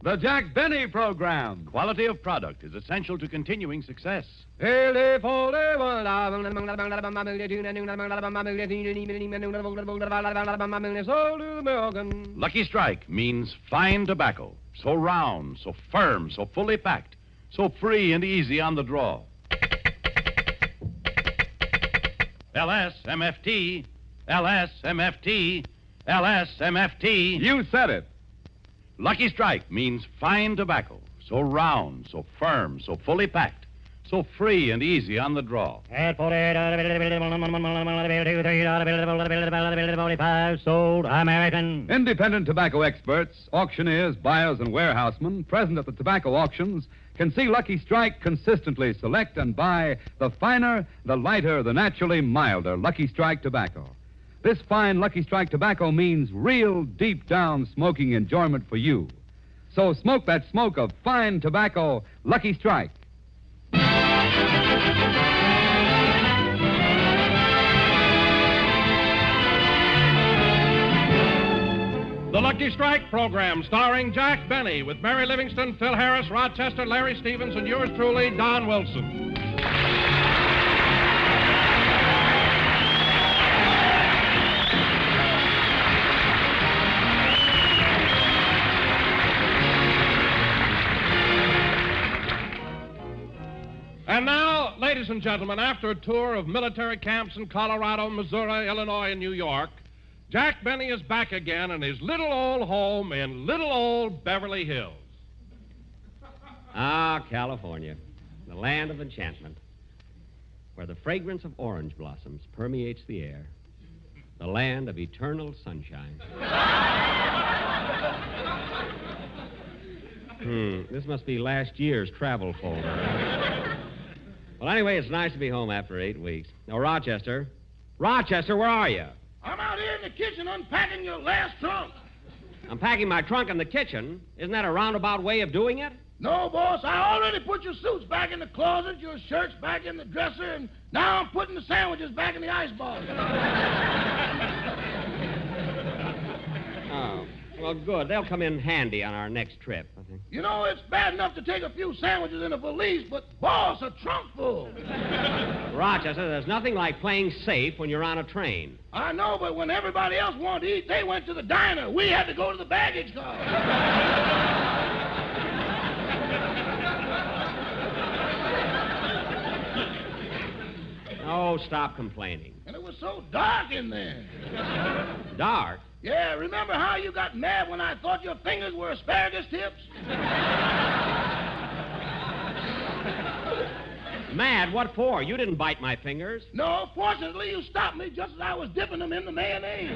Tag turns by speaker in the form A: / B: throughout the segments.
A: The Jack Benny Program.
B: Quality of product is essential to continuing success. Lucky Strike means fine tobacco. So round, so firm, so fully packed, so free and easy on the draw. LSMFT, LSMFT, LSMFT.
A: You said it.
B: Lucky Strike means fine tobacco. So round, so firm, so fully packed, so free and easy on the draw.
C: At 45 sold American.
A: Independent tobacco experts, auctioneers, buyers, and warehousemen present at the tobacco auctions can see Lucky Strike consistently select and buy the finer, the lighter, the naturally milder Lucky Strike tobacco. This fine Lucky Strike tobacco means real, deep-down smoking enjoyment for you. So smoke that smoke of fine tobacco, Lucky Strike.
D: The Lucky Strike program, starring Jack Benny, with Mary Livingston, Phil Harris, Rochester, Larry Stevens, and yours truly, Don Wilson. And now, ladies and gentlemen, after a tour of military camps in Colorado, Missouri, Illinois, and New York, Jack Benny is back again in his little old home in little old Beverly Hills.
E: Ah, California, the land of enchantment, where the fragrance of orange blossoms permeates the air, the land of eternal sunshine. This must be last year's travel folder. Well, anyway, it's nice to be home after 8 weeks. Now, Rochester, where are you?
F: I'm out here in the kitchen unpacking your last trunk.
E: I'm packing my trunk in the kitchen. Isn't that a roundabout way of doing it?
F: No, boss, I already put your suits back in the closet, your shirts back in the dresser, and now I'm putting the sandwiches back in the icebox.
E: Oh, well, good. They'll come in handy on our next trip, I think.
F: You know, it's bad enough to take a few sandwiches in a valise, but, boss, a trunk full.
E: Rochester, there's nothing like playing safe when you're on a train.
F: I know, but when everybody else wanted to eat, they went to the diner. We had to go to the baggage car.
E: Oh, stop complaining.
F: And it was so dark in there.
E: Dark?
F: Yeah, remember how you got mad when I thought your fingers were asparagus tips?
E: Mad? What for? You didn't bite my fingers.
F: No, fortunately, you stopped me just as I was dipping them in the mayonnaise.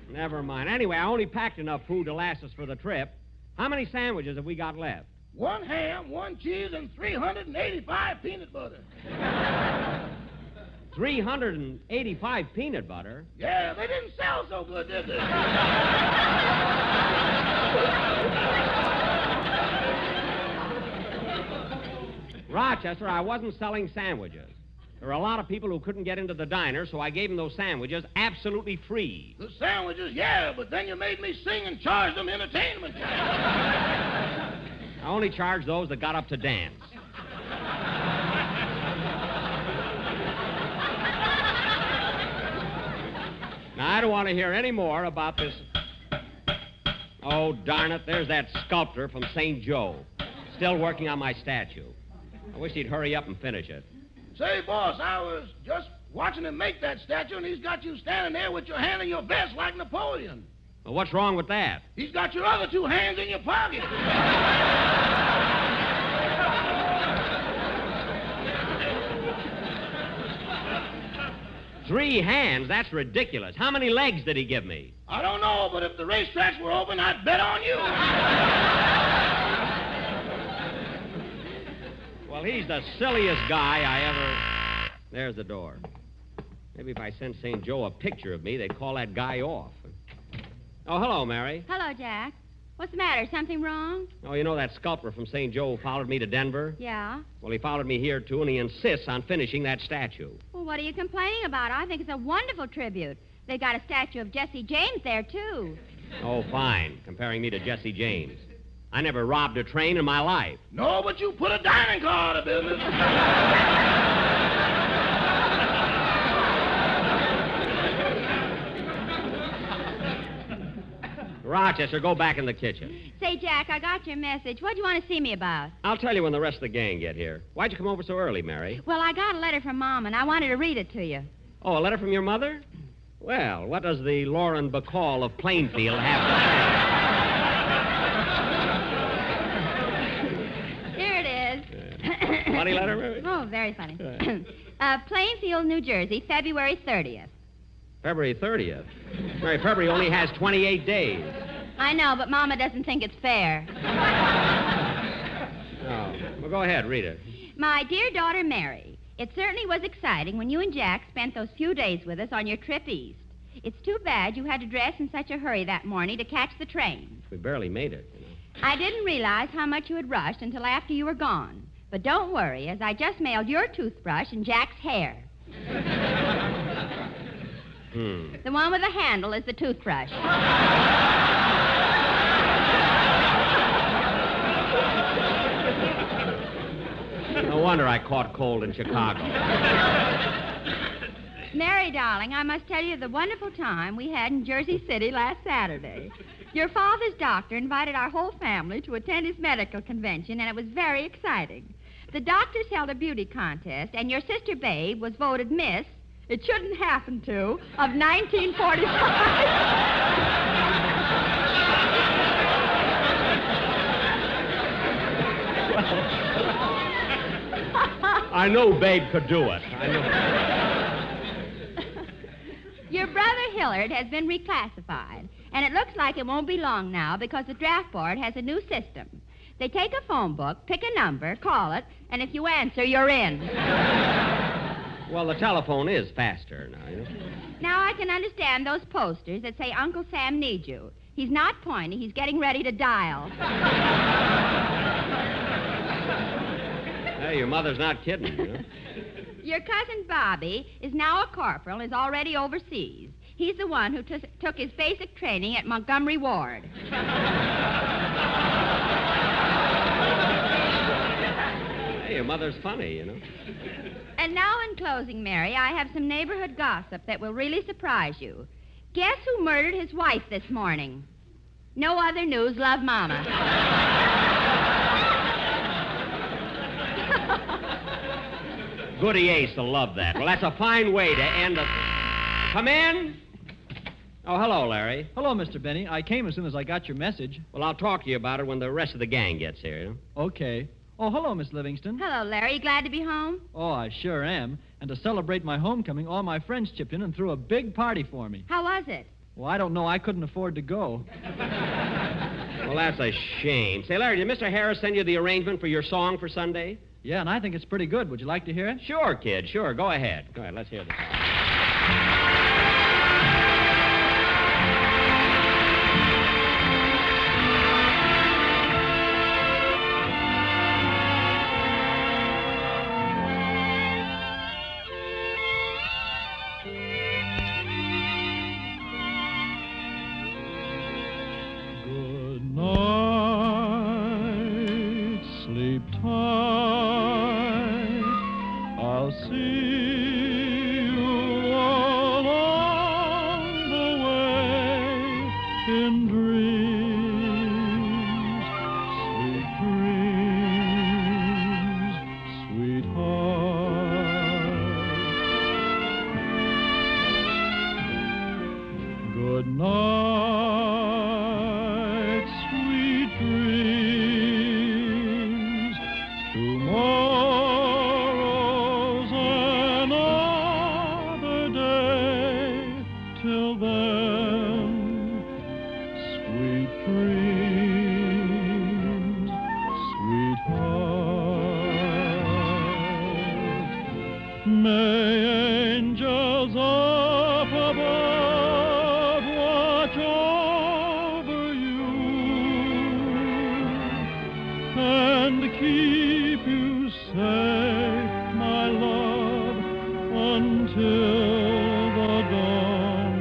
E: Never mind. Anyway, I only packed enough food to last us for the trip. How many sandwiches have we got left?
F: 1 ham, 1 cheese, and 385 peanut butter.
E: 385 peanut butter?
F: Yeah, they didn't sell so good, did they?
E: Rochester, I wasn't selling sandwiches. There were a lot of people who couldn't get into the diner, so I gave them those sandwiches absolutely free.
F: The sandwiches, yeah, but then you made me sing and charge them entertainment tax.
E: I only charged those that got up to dance. Now, I don't want to hear any more about this. Oh, darn it, there's that sculptor from St. Joe. Still working on my statue. I wish he'd hurry up and finish it.
F: Say, boss, I was just watching him make that statue, and he's got you standing there with your hand in your vest like Napoleon.
E: Well, what's wrong with that?
F: He's got your other 2 hands in your pocket.
E: 3 hands? That's ridiculous. How many legs did he give me?
F: I don't know, but if the racetracks were open, I'd bet on you.
E: Well, he's the silliest guy I ever... There's the door. Maybe if I sent St. Joe a picture of me, they'd call that guy off. Oh, hello, Mary.
G: Hello, Jack. What's the matter? Something wrong?
E: Oh, you know that sculptor from St. Joe followed me to Denver?
G: Yeah.
E: Well, he followed me here, too, and he insists on finishing that statue.
G: Well, what are you complaining about? I think it's a wonderful tribute. They got a statue of Jesse James there, too.
E: Oh, fine. Comparing me to Jesse James. I never robbed a train in my life.
F: No, but you put a dining car out of business.
E: Rochester, go back in the kitchen.
G: Say, Jack, I got your message. What do you want to see me about?
E: I'll tell you when the rest of the gang get here. Why'd you come over so early, Mary?
G: Well, I got a letter from Mom, and I wanted to read it to you.
E: Oh, a letter from your mother? Well, what does the Lauren Bacall of Plainfield have to say?
G: Here it is.
E: Funny letter, Mary?
G: Oh, very funny. Plainfield, New Jersey, February 30th.
E: February 30th. Mary, February only has 28 days.
G: I know, but Mama doesn't think it's fair.
E: Oh, well, go ahead, read it.
G: My dear daughter, Mary, it certainly was exciting when you and Jack spent those few days with us on your trip east. It's too bad you had to dress in such a hurry that morning to catch the train.
E: We barely made it, you know.
G: I didn't realize how much you had rushed until after you were gone. But don't worry, as I just mailed your toothbrush and Jack's hair. The one with the handle is the toothbrush.
E: No wonder I caught cold in Chicago.
G: Mary, darling, I must tell you the wonderful time we had in Jersey City last Saturday. Your father's doctor invited our whole family to attend his medical convention, and it was very exciting. The doctors held a beauty contest, and your sister Babe was voted Miss, it shouldn't happen to, of 1945.
E: I knew Babe could do it. I knew.
G: Your brother Hillard has been reclassified, and it looks like it won't be long now because the draft board has a new system. They take a phone book, pick a number, call it, and if you answer, you're in.
E: Well, the telephone is faster now. You know?
G: Now I can understand those posters that say Uncle Sam needs you. He's not pointing, he's getting ready to dial.
E: Hey, your mother's not kidding, you know.
G: Your cousin Bobby is now a corporal and is already overseas. He's the one who took his basic training at Montgomery Ward.
E: Hey, your mother's funny, you know.
G: And now, in closing, Mary, I have some neighborhood gossip that will really surprise you. Guess who murdered his wife this morning? No other news, love, Mama.
E: Goody Ace will love that. Well, that's a fine way to end a... Come in. Oh, hello, Larry.
H: Hello, Mr. Benny. I came as soon as I got your message.
E: Well, I'll talk to you about it when the rest of the gang gets here, you know.
H: Okay. Oh, hello, Miss Livingston.
G: Hello, Larry. You glad to be home?
H: Oh, I sure am. And to celebrate my homecoming, all my friends chipped in and threw a big party for me.
G: How was it?
H: Well, I don't know. I couldn't afford to go.
E: Well, that's a shame. Say, Larry, did Mr. Harris send you the arrangement for your song for Sunday?
H: Yeah, and I think it's pretty good. Would you like to hear it?
E: Sure, kid, sure. Go ahead. Go ahead, let's hear the song.
I: Good night, sleep tight. I'll see you along the way in dreams, sweet dreams, sweetheart. Good night, sweet dreams. Tomorrow's another day. Till then, sweet dreams, sweetheart. May angels up above watch over you and keep you safe, my love, until the dawn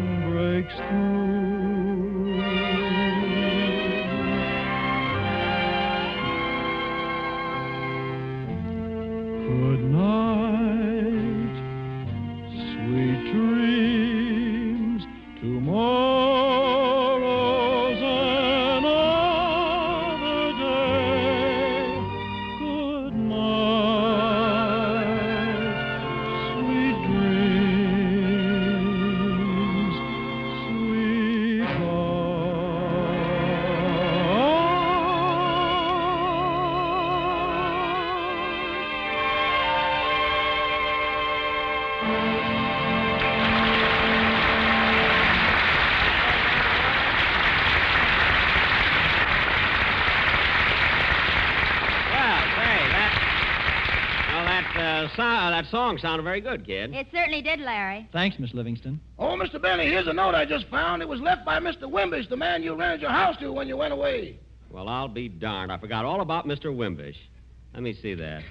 E: that song sounded very good, kid.
G: It certainly did, Larry.
H: Thanks, Miss Livingston.
F: Oh, Mr. Benny, here's a note I just found. It was left by Mr. Wimbish, the man you rented your house to when you went away.
E: Well, I'll be darned. I forgot all about Mr. Wimbish. Let me see that.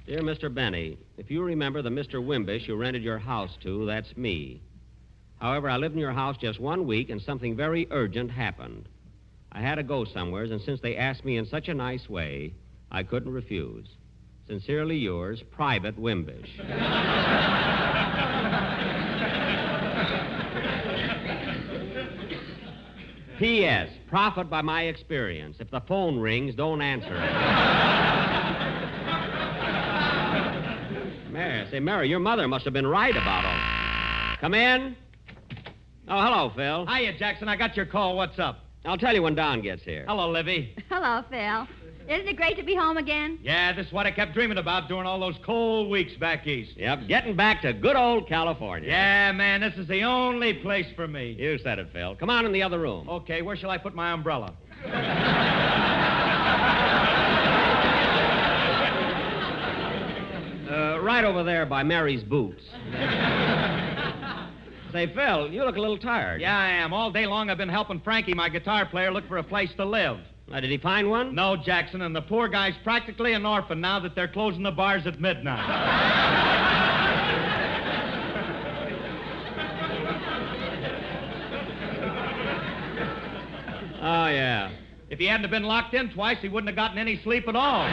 E: Dear Mr. Benny, if you remember the Mr. Wimbish you rented your house to, that's me. However, I lived in your house just 1 week, and something very urgent happened. I had to go somewheres, and since they asked me in such a nice way, I couldn't refuse. Sincerely yours, Private Wimbish. P.S. Profit by my experience. If the phone rings, don't answer it. Mary, your mother must have been right about all. Come in. Oh, hello, Phil.
C: Hiya, Jackson. I got your call. What's up?
E: I'll tell you when Don gets here.
C: Hello, Livy.
G: Hello, Phil. Isn't it great to be home again?
C: Yeah, this is what I kept dreaming about during all those cold weeks back east.
E: Yep, getting back to good old California.
C: Yeah, man, this is the only place for me.
E: You said it, Phil. Come on in the other room.
C: Okay, where shall I put my umbrella?
E: Right over there by Mary's boots. Say, Phil, you look a little tired.
C: Yeah, I am. All day long I've been helping Frankie, my guitar player, look for a place to live.
E: Did he find one?
C: No, Jackson, and the poor guy's practically an orphan now that they're closing the bars at midnight.
E: Oh, yeah.
C: If he hadn't have been locked in twice, he wouldn't have gotten any sleep at all.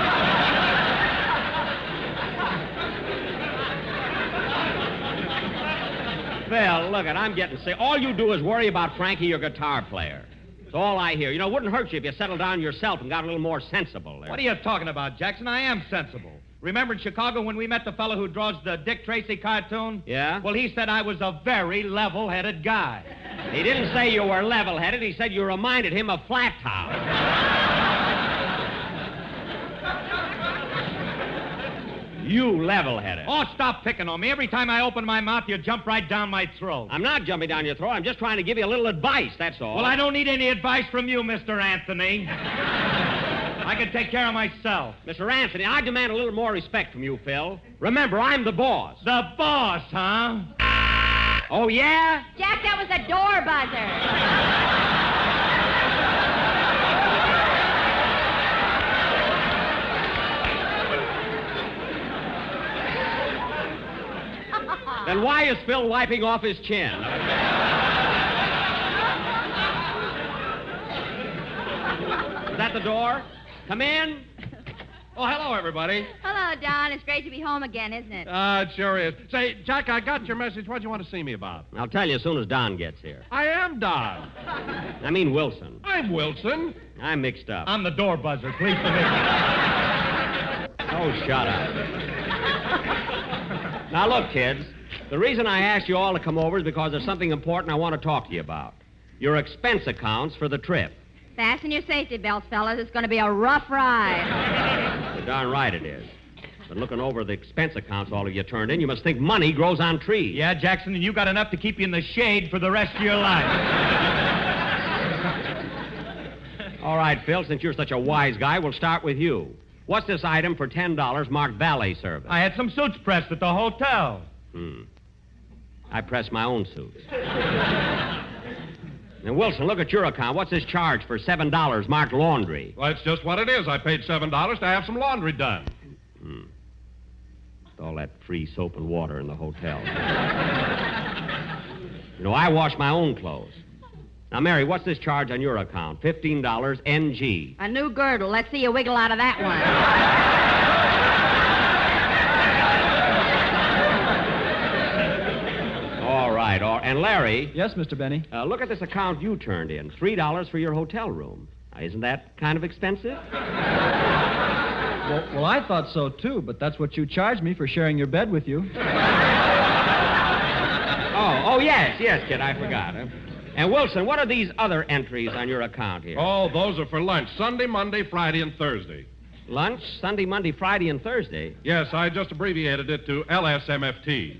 E: Phil, look I'm getting sick. All you do is worry about Frankie, your guitar player. It's all I hear. You know, it wouldn't hurt you if you settled down yourself and got a little more sensible there.
C: What are you talking about, Jackson? I am sensible. Remember in Chicago when we met the fellow who draws the Dick Tracy cartoon?
E: Yeah?
C: Well, he said I was a very level-headed guy.
E: He didn't say you were level-headed. He said you reminded him of Flat Top. You level-headed.
C: Oh, stop picking on me. Every time I open my mouth, you jump right down my throat.
E: I'm not jumping down your throat. I'm just trying to give you a little advice, that's all.
C: Well, I don't need any advice from you, Mr. Anthony. I can take care of myself.
E: Mr. Anthony, I demand a little more respect from you, Phil. Remember, I'm the boss.
C: The boss, huh?
E: Oh, yeah?
G: Jack, that was a door buzzer.
E: Then why is Phil wiping off his chin? Is that the door? Come in.
D: Oh, hello, everybody.
G: Hello, Don. It's great to be home again, isn't it?
D: It sure is. Say, Jack, I got your message. What do you want to see me about?
E: I'll tell you as soon as Don gets here.
D: I am Don.
E: I mean Wilson.
D: I'm Wilson.
E: I'm mixed up.
C: I'm the door buzzer. Please forgive me.
E: Oh, shut up. Now, look, kids. The reason I asked you all to come over is because there's something important I want to talk to you about. Your expense accounts for the trip.
G: Fasten your safety belts, fellas. It's going to be a rough ride.
E: You're darn right it is. But looking over the expense accounts all of you turned in, you must think money grows on trees.
C: Yeah, Jackson, and you got enough to keep you in the shade for the rest of your life.
E: All right, Phil, since you're such a wise guy, we'll start with you. What's this item for $10 marked valet service?
C: I had some suits pressed at the hotel.
E: I press my own suits. And Wilson, look at your account. What's this charge for $7 marked laundry?
D: Well, it's just what it is. I paid $7 to have some laundry done.
E: With all that free soap and water in the hotel. You know, I wash my own clothes. Now, Mary, what's this charge on your account? $15 NG.
G: A new girdle. Let's see you wiggle out of that one.
E: All right. And Larry.
H: Yes, Mr. Benny.
E: Look at this account you turned in. $3 for your hotel room. Now, isn't that kind of expensive?
H: Well, I thought so, too, but that's what you charged me for sharing your bed with you.
E: Oh, yes, kid, I forgot. And, Wilson, what are these other entries on your account here?
D: Oh, those are for lunch. Sunday, Monday, Friday, and Thursday.
E: Lunch, Sunday, Monday, Friday, and Thursday?
D: Yes, I just abbreviated it to LSMFT.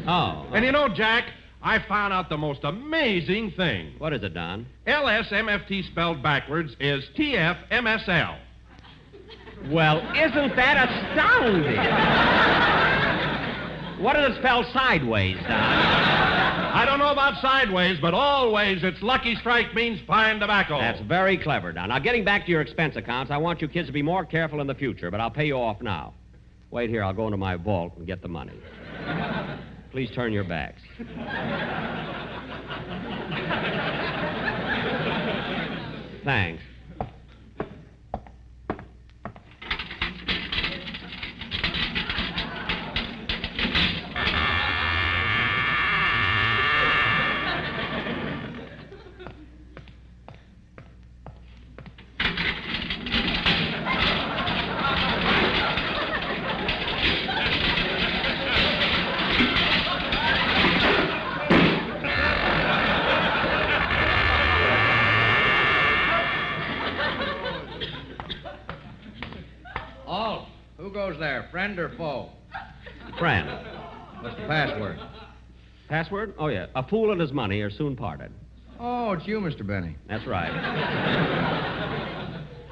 E: Oh.
D: And you know, Jack, I found out the most amazing thing.
E: What is it, Don?
D: LSMFT spelled backwards is TFMSL.
E: Well, isn't that astounding? What does it spell sideways, Don?
D: I don't know about sideways, but always it's Lucky Strike means fine tobacco.
E: That's very clever, Don. Now, getting back to your expense accounts, I want you kids to be more careful in the future, but I'll pay you off now. Wait here, I'll go into my vault and get the money. Please turn your backs. Thanks.
J: Alt, who goes there, friend or foe?
E: Friend.
J: What's the password?
E: Password? Oh, yeah. A fool and his money are soon parted.
J: Oh, it's you, Mr. Benny.
E: That's right.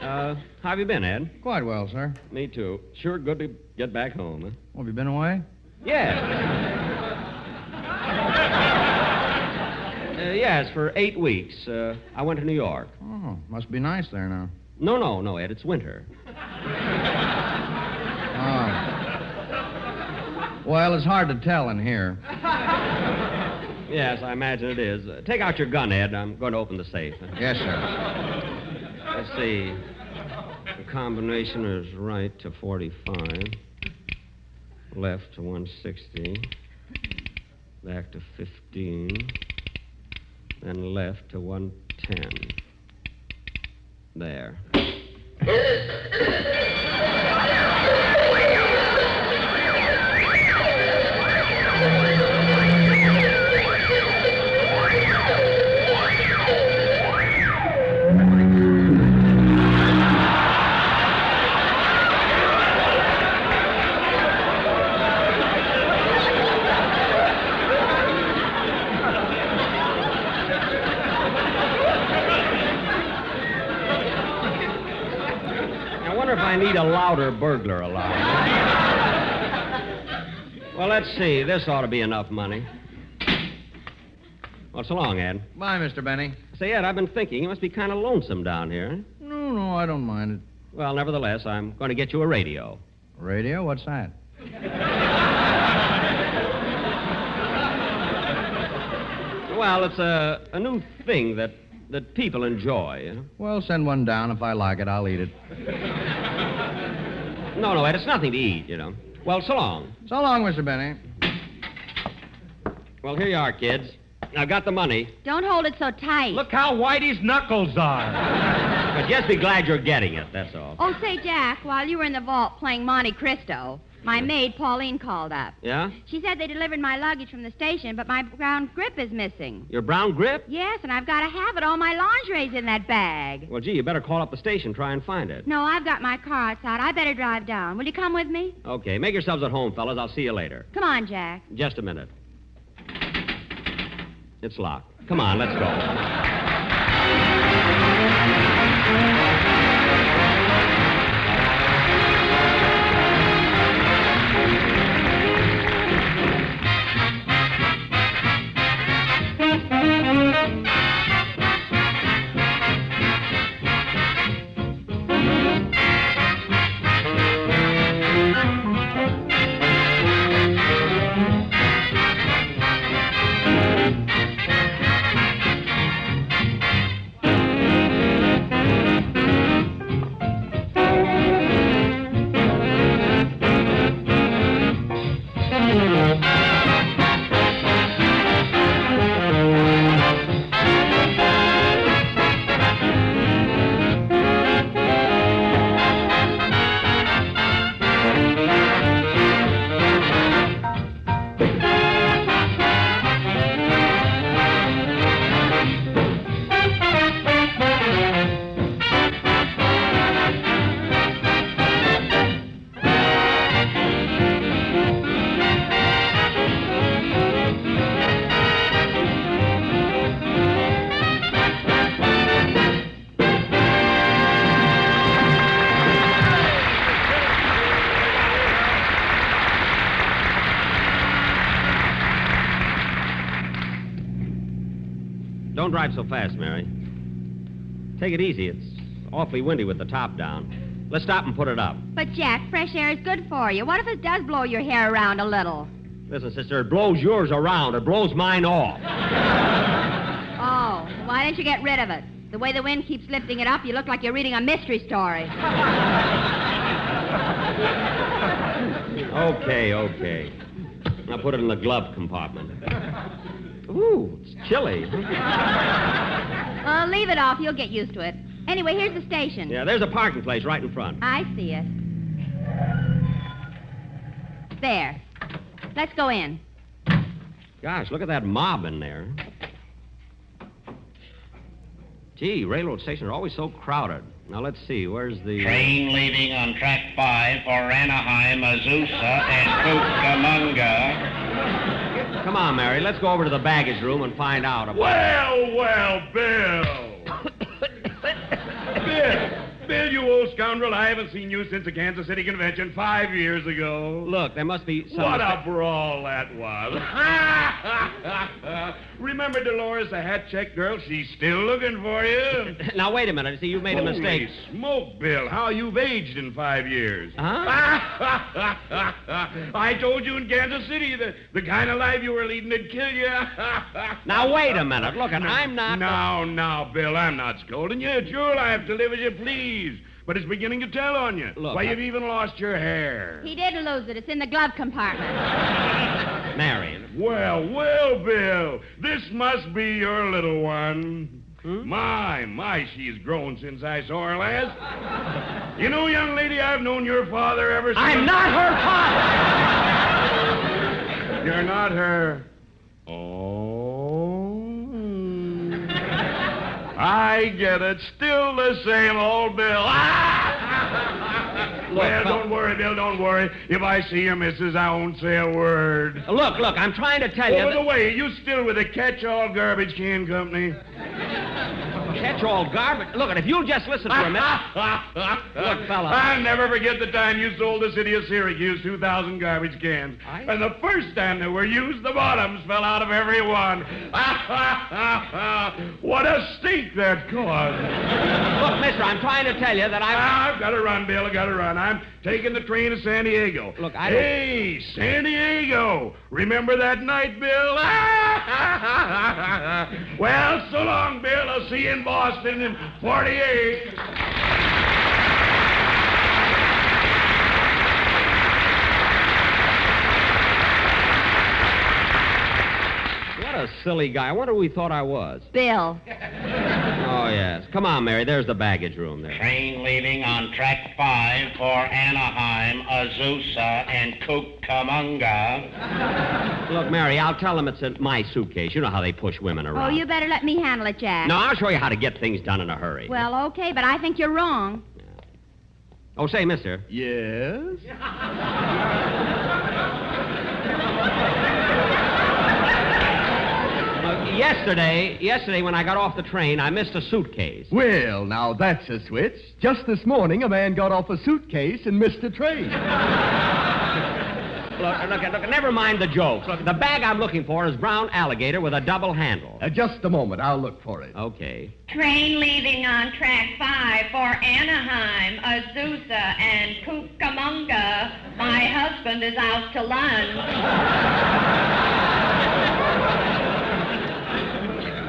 E: How have you been, Ed?
J: Quite well, sir.
E: Me too. Sure good to get back home, huh?
J: Well, have you been away?
E: Yes. Yes, for 8 weeks. I went to New York.
J: Oh, must be nice there now.
E: No, Ed. It's winter.
J: Oh. Well, it's hard to tell in here.
E: Yes, I imagine it is. Take out your gun, Ed. I'm going to open the safe.
J: Yes, sir.
E: Let's see. The combination is right to 45, left to 160, back to 15, then left to 110. There. I need a louder burglar alarm. Well, let's see. This ought to be enough money. Well, so long, Ed.
J: Bye, Mr. Benny.
E: Say, Ed, I've been thinking you must be kind of lonesome down here.
J: No, I don't mind it.
E: Well, nevertheless, I'm going to get you a radio.
J: Radio? What's that?
E: Well, it's a new thing that people enjoy. You know?
J: Well, send one down. If I like it, I'll eat it.
E: No, Ed, it's nothing to eat, you know. Well, so long.
J: So long, Mr. Benny.
E: Well, here you are, kids. I've got the money.
G: Don't hold it so tight.
C: Look how white his knuckles are.
E: But just be glad you're getting it, that's all.
G: Oh, say, Jack, while you were in the vault playing Monte Cristo, my maid, Pauline, called up.
E: Yeah?
G: She said they delivered my luggage from the station, but my brown grip is missing.
E: Your brown grip?
G: Yes, and I've got to have it. All my lingerie's in that bag.
E: Well, gee, you better call up the station, try and find it.
G: No, I've got my car outside. I better drive down. Will you come with me?
E: Okay, make yourselves at home, fellas. I'll see you later.
G: Come on, Jack.
E: Just a minute. It's locked. Come on, let's go. drive so fast, Mary. Take it easy. It's awfully windy with the top down. Let's stop and put it up.
G: But, Jack, fresh air is good for you. What if it does blow your hair around a little?
E: Listen, sister, it blows yours around. It blows mine off.
G: Oh, why don't you get rid of it? The way the wind keeps lifting it up, you look like you're reading a mystery story.
E: Okay. I'll put it in the glove compartment. Ooh, it's chilly.
G: Leave it off. You'll get used to it. Anyway, here's the station.
E: Yeah, there's a parking place right in front.
G: I see it. There. Let's go in.
E: Gosh, look at that mob in there. Gee, railroad stations are always so crowded. Now, let's see. Where's the...
K: Train leaving on track 5 for Anaheim, Azusa, and Cucamonga.
E: Come on, Mary. Let's go over to the baggage room and find out about...
B: Well, Bill. Bill, you old scoundrel, I haven't seen you since the Kansas City Convention 5 years ago.
E: Look, there must be some...
B: What a brawl that was. Remember Dolores, the hat-check girl? She's still looking for you.
E: Now, wait a minute. See, you've made a mistake.
B: Holy smoke, Bill. How you've aged in 5 years.
E: Huh?
B: I told you in Kansas City that the kind of life you were leading would kill you.
E: Now, wait a minute. Look, and I'm not...
B: Now, Bill, I'm not scolding you. It's your life to live as you please. But it's beginning to tell on you.
E: Look,
B: why, you've even lost your hair.
G: He didn't lose it. It's in the glove compartment.
E: Mary.
B: Well, Bill, this must be your little one. My, she's grown since I saw her last. You know, young lady, I've known your father ever since...
E: I'm not her father!
B: You're not her... Oh... I get it. Still the same old Bill. Well, don't worry, Bill, don't worry. If I see your missus, I won't say a word.
E: Look, I'm trying to tell you...
B: By the way, you still with the catch-all garbage can company?
E: Catch-all garbage? Look, if you'll just listen for a minute... Look, fella...
B: I'll never forget the time you sold the city of Syracuse 2,000 garbage cans. And the first time they were used, the bottoms fell out of every one. What a stink that caused.
E: Look, mister, I'm trying to tell you that
B: I've got to run, Bill. I've got to run. I'm taking the train to San Diego.
E: Look,
B: Hey, San Diego. Remember that night, Bill? Well, so long, Bill. I'll see you in Boston in 48.
E: What a silly guy. I wonder who he thought I was.
G: Bill.
E: Oh, yes. Come on, Mary. There's the baggage room there.
K: Train leaving on track 5 for Anaheim, Azusa, and Cucamonga.
E: Look, Mary, I'll tell them it's in my suitcase. You know how they push women
G: Oh,
E: around.
G: you better let me handle it, Jack.
E: No, I'll show you how to get things done in a hurry.
G: Well, okay, but I think you're wrong.
E: Oh, say, mister.
B: Yes?
E: Yesterday when I got off the train, I missed a suitcase.
L: Well, now that's a switch. Just this morning, a man got off a suitcase and missed a train.
E: Look, never mind the jokes. Look, the bag I'm looking for is brown alligator with a double handle.
L: Just a moment. I'll look for it.
E: Okay.
M: Train leaving on track 5 for Anaheim, Azusa, and Cucamonga. My husband is out to lunch.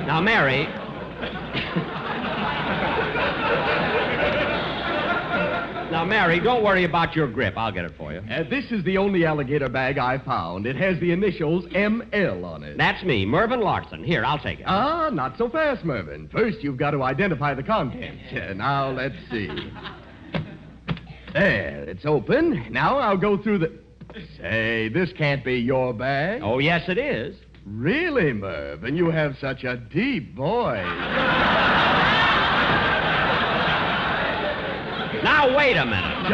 E: Now, Mary... Now, Mary, don't worry about your grip. I'll get it for you.
L: This is the only alligator bag I found. It has the initials ML on it.
E: That's me, Mervyn Larson. Here, I'll take it.
L: Not so fast, Mervyn. First, you've got to identify the contents. Now, let's see. There, it's open. Now I'll go through the... Say, this can't be your bag.
E: Oh, yes, it is.
L: Really, Mervyn? You have such a deep voice.
E: Now, wait a minute.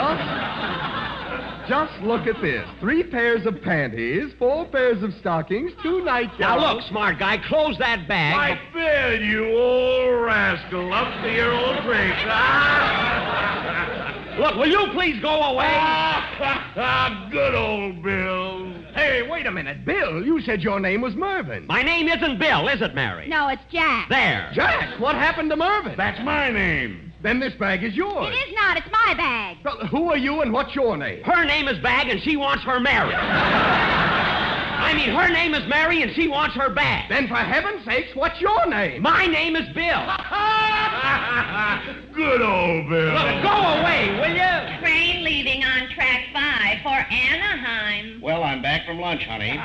L: Just look at this. 3 pairs of panties, 4 pairs of stockings, 2 nightgowns.
E: Now, look, smart guy, close that bag.
B: My Bill, you old rascal, up to your old tricks.
E: Look, will you please go away?
B: Good old Bill.
L: Hey, Hey, wait a minute. Bill, you said your name was Mervyn.
E: My name isn't Bill, is it, Mary?
G: No, it's Jack.
E: There.
L: Jack, what happened to Mervyn?
B: That's my name.
L: Then this bag is yours.
G: It is not. It's my bag.
L: Well, who are you and what's your name?
E: Her name is Bag, and she wants her Mary. I mean, her name is Mary, and she wants her bag.
L: Then for heaven's sakes, what's your name?
E: My name is Bill.
B: Good old Bill.
E: Look, go away, will you?
M: Train leaving on track 5 for Anaheim.
K: Well, I'm back from lunch, honey.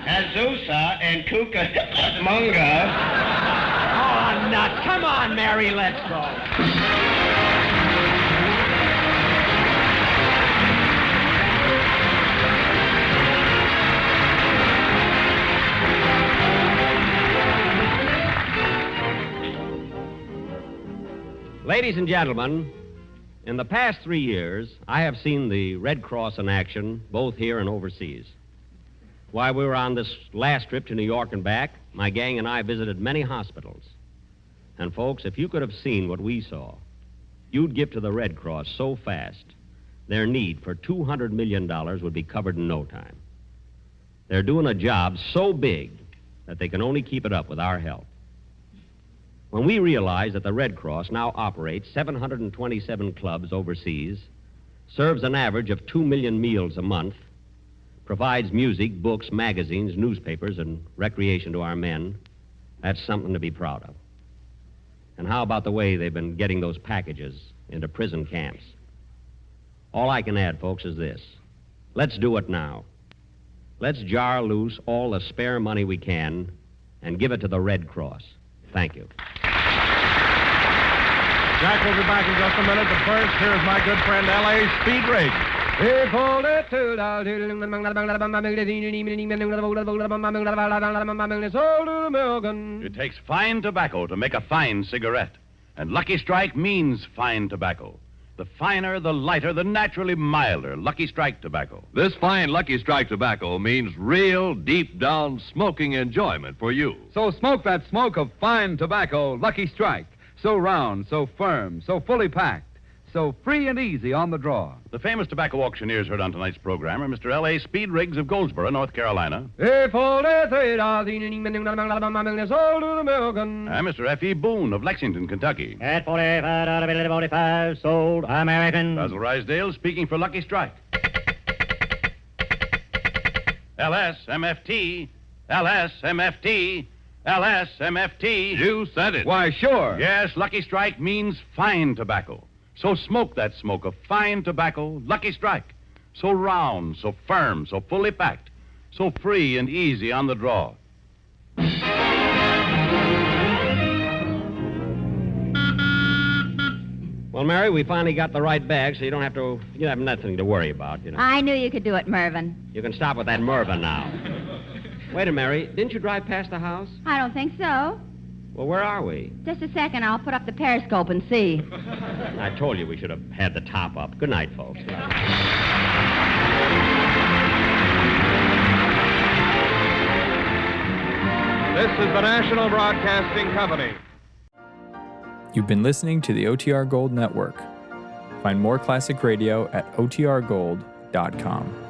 K: Azusa and Cucamonga.
E: Oh, nuts. Come on, Mary, let's go. Ladies and gentlemen, in the past 3 years, I have seen the Red Cross in action, both here and overseas. While we were on this last trip to New York and back, my gang and I visited many hospitals. And, folks, if you could have seen what we saw, you'd give to the Red Cross so fast, their need for $200 million would be covered in no time. They're doing a job so big that they can only keep it up with our help. When we realize that the Red Cross now operates 727 clubs overseas, serves an average of 2 million meals a month, provides music, books, magazines, newspapers, and recreation to our men, that's something to be proud of. And how about the way they've been getting those packages into prison camps? All I can add, folks, is this. Let's do it now. Let's jar loose all the spare money we can and give it to the Red Cross. Thank you.
D: Jack will be back in just a minute, but first, here's my good friend L.A. Speed Riggs.
N: It takes fine tobacco to make a fine cigarette. And Lucky Strike means fine tobacco. The finer, the lighter, the naturally milder Lucky Strike tobacco.
A: This fine Lucky Strike tobacco means real, deep-down smoking enjoyment for you. So smoke that smoke of fine tobacco, Lucky Strike. So round, so firm, so fully packed, so free and easy on the draw.
N: The famous tobacco auctioneers heard on tonight's program are Mr. L.A. Speed Riggs of Goldsboro, North Carolina, and Mr. F.E. Boone of Lexington, Kentucky.
O: At 45, sold American.
N: Basil Rysdale speaking for Lucky Strike. LSMFT, LSMFT, LSMFT.
A: You said it. Why, sure.
N: Yes, Lucky Strike means fine tobacco. So smoke that smoke of fine tobacco, Lucky Strike. So round, so firm, so fully packed, so free and easy on the draw.
E: Well, Mary, we finally got the right bag, so you have nothing to worry about, you know.
G: I knew you could do it, Mervyn.
E: You can stop with that Mervyn now. Wait a minute, Mary. Didn't you drive past the house?
G: I don't think so.
E: Well, where are we?
G: Just a second. I'll put up the periscope and see.
E: I told you we should have had the top up. Good night, folks.
D: This is the National Broadcasting Company.
P: You've been listening to the OTR Gold Network. Find more classic radio at otrgold.com.